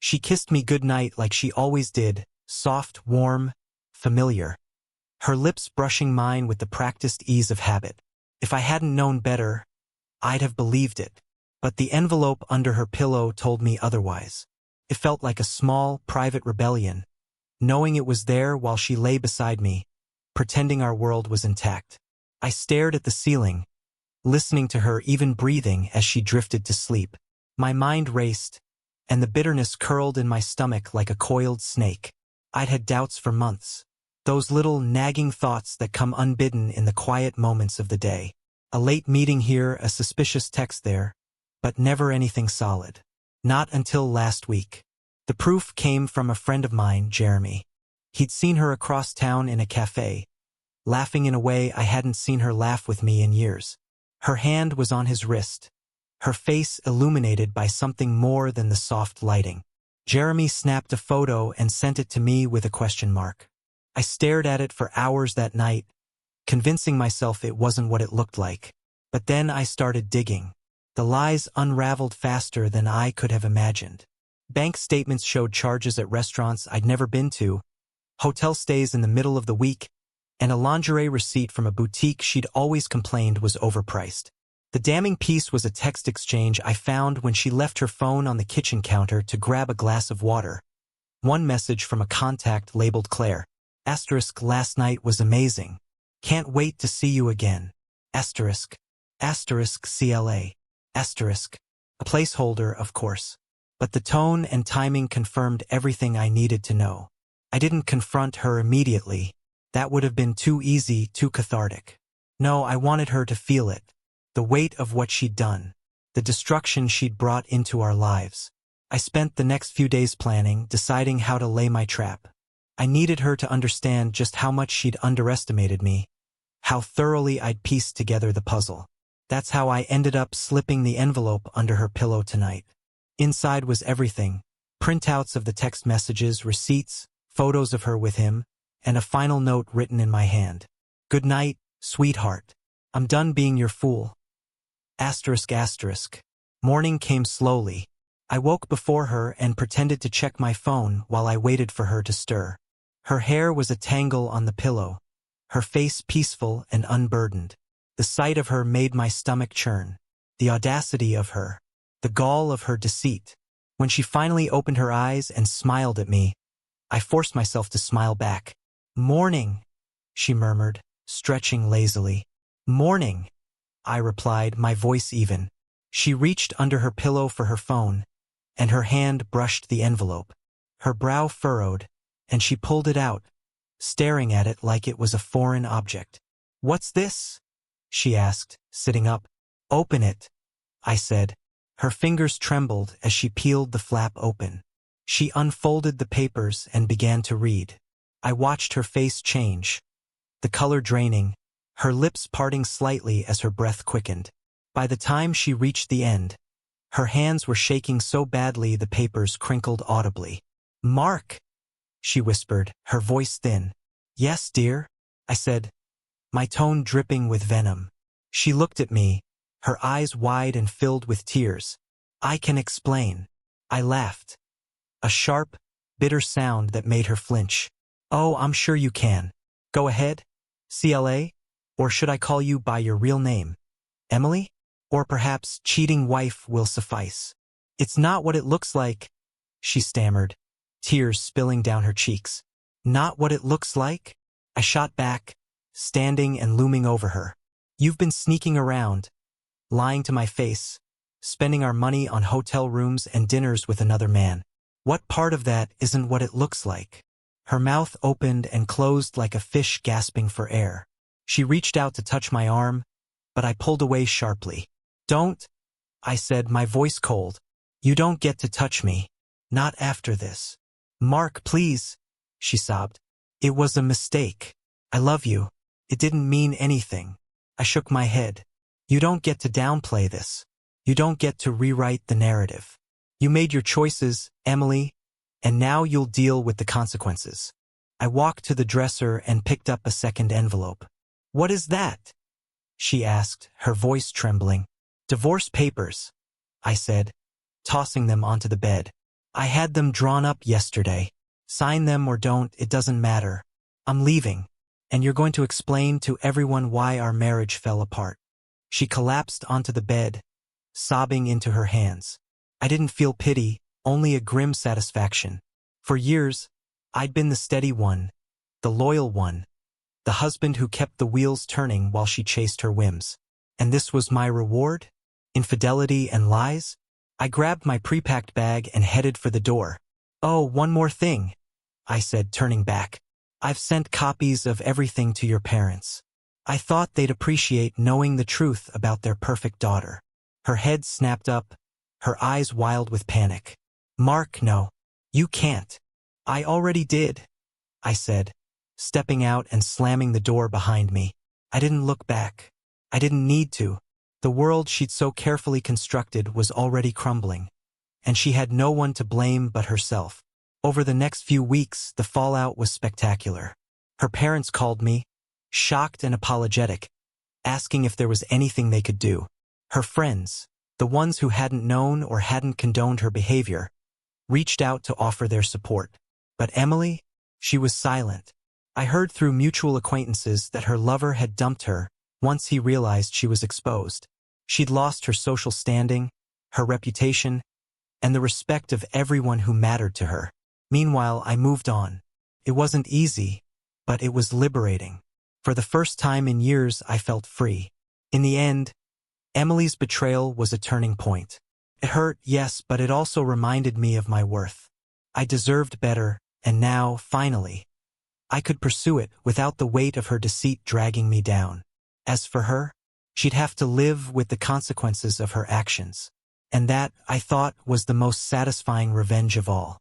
She kissed me goodnight like she always did, soft, warm, familiar. Her lips brushing mine with the practiced ease of habit. If I hadn't known better, I'd have believed it. But the envelope under her pillow told me otherwise. It felt like a small, private rebellion, knowing it was there while she lay beside me, pretending our world was intact. I stared at the ceiling, listening to her even breathing as she drifted to sleep. My mind raced, and the bitterness curled in my stomach like a coiled snake. I'd had doubts for months. Those little nagging thoughts that come unbidden in the quiet moments of the day. A late meeting here, a suspicious text there, but never anything solid. Not until last week. The proof came from a friend of mine, Jeremy. He'd seen her across town in a cafe, laughing in a way I hadn't seen her laugh with me in years. Her hand was on his wrist, her face illuminated by something more than the soft lighting. Jeremy snapped a photo and sent it to me with a question mark. I stared at it for hours that night, convincing myself it wasn't what it looked like. But then I started digging. The lies unraveled faster than I could have imagined. Bank statements showed charges at restaurants I'd never been to, hotel stays in the middle of the week, and a lingerie receipt from a boutique she'd always complained was overpriced. The damning piece was a text exchange I found when she left her phone on the kitchen counter to grab a glass of water. One message from a contact labeled Claire. Asterisk, last night was amazing. Can't wait to see you again. Asterisk. Asterisk CLA. Asterisk. A placeholder, of course. But the tone and timing confirmed everything I needed to know. I didn't confront her immediately. That would have been too easy, too cathartic. No, I wanted her to feel it. The weight of what she'd done. The destruction she'd brought into our lives. I spent the next few days planning, deciding how to lay my trap. I needed her to understand just how much she'd underestimated me, how thoroughly I'd pieced together the puzzle. That's how I ended up slipping the envelope under her pillow tonight. Inside was everything. Printouts of the text messages, receipts, photos of her with him, and a final note written in my hand. Good night, sweetheart. I'm done being your fool. Asterisk asterisk. Morning came slowly. I woke before her and pretended to check my phone while I waited for her to stir. Her hair was a tangle on the pillow, her face peaceful and unburdened. The sight of her made my stomach churn. The audacity of her. The gall of her deceit. When she finally opened her eyes and smiled at me, I forced myself to smile back. Morning, she murmured, stretching lazily. Morning, I replied, my voice even. She reached under her pillow for her phone, and her hand brushed the envelope. Her brow furrowed, and she pulled it out, staring at it like it was a foreign object. What's this? She asked, sitting up. Open it, I said. Her fingers trembled as she peeled the flap open. She unfolded the papers and began to read. I watched her face change, the color draining, her lips parting slightly as her breath quickened. By the time she reached the end, her hands were shaking so badly the papers crinkled audibly. Mark, she whispered, her voice thin. Yes, dear, I said, my tone dripping with venom. She looked at me, her eyes wide and filled with tears. I can explain. I laughed. A sharp, bitter sound that made her flinch. Oh, I'm sure you can. Go ahead. CLA? Or should I call you by your real name? Emily? Or perhaps cheating wife will suffice. It's not what it looks like, she stammered, tears spilling down her cheeks. Not what it looks like? I shot back, standing and looming over her. You've been sneaking around, lying to my face, spending our money on hotel rooms and dinners with another man. What part of that isn't what it looks like? Her mouth opened and closed like a fish gasping for air. She reached out to touch my arm, but I pulled away sharply. Don't, I said, my voice cold. You don't get to touch me. Not after this. Mark, please, she sobbed. It was a mistake. I love you. It didn't mean anything. I shook my head. You don't get to downplay this. You don't get to rewrite the narrative. You made your choices, Emily, and now you'll deal with the consequences. I walked to the dresser and picked up a second envelope. What is that? She asked, her voice trembling. Divorce papers, I said, tossing them onto the bed. I had them drawn up yesterday. Sign them or don't, it doesn't matter. I'm leaving, and you're going to explain to everyone why our marriage fell apart." She collapsed onto the bed, sobbing into her hands. I didn't feel pity, only a grim satisfaction. For years, I'd been the steady one, the loyal one, the husband who kept the wheels turning while she chased her whims. And this was my reward? Infidelity and lies? I grabbed my pre-packed bag and headed for the door. "Oh, one more thing," I said, turning back. "I've sent copies of everything to your parents. I thought they'd appreciate knowing the truth about their perfect daughter." Her head snapped up, her eyes wild with panic. "Mark, no. You can't." "I already did," I said, stepping out and slamming the door behind me. I didn't look back. I didn't need to. The world she'd so carefully constructed was already crumbling, and she had no one to blame but herself. Over the next few weeks, the fallout was spectacular. Her parents called me, shocked and apologetic, asking if there was anything they could do. Her friends, the ones who hadn't known or hadn't condoned her behavior, reached out to offer their support. But Emily, she was silent. I heard through mutual acquaintances that her lover had dumped her once he realized she was exposed. She'd lost her social standing, her reputation, and the respect of everyone who mattered to her. Meanwhile, I moved on. It wasn't easy, but it was liberating. For the first time in years, I felt free. In the end, Emily's betrayal was a turning point. It hurt, yes, but it also reminded me of my worth. I deserved better, and now, finally, I could pursue it without the weight of her deceit dragging me down. As for her, she'd have to live with the consequences of her actions. And that, I thought, was the most satisfying revenge of all.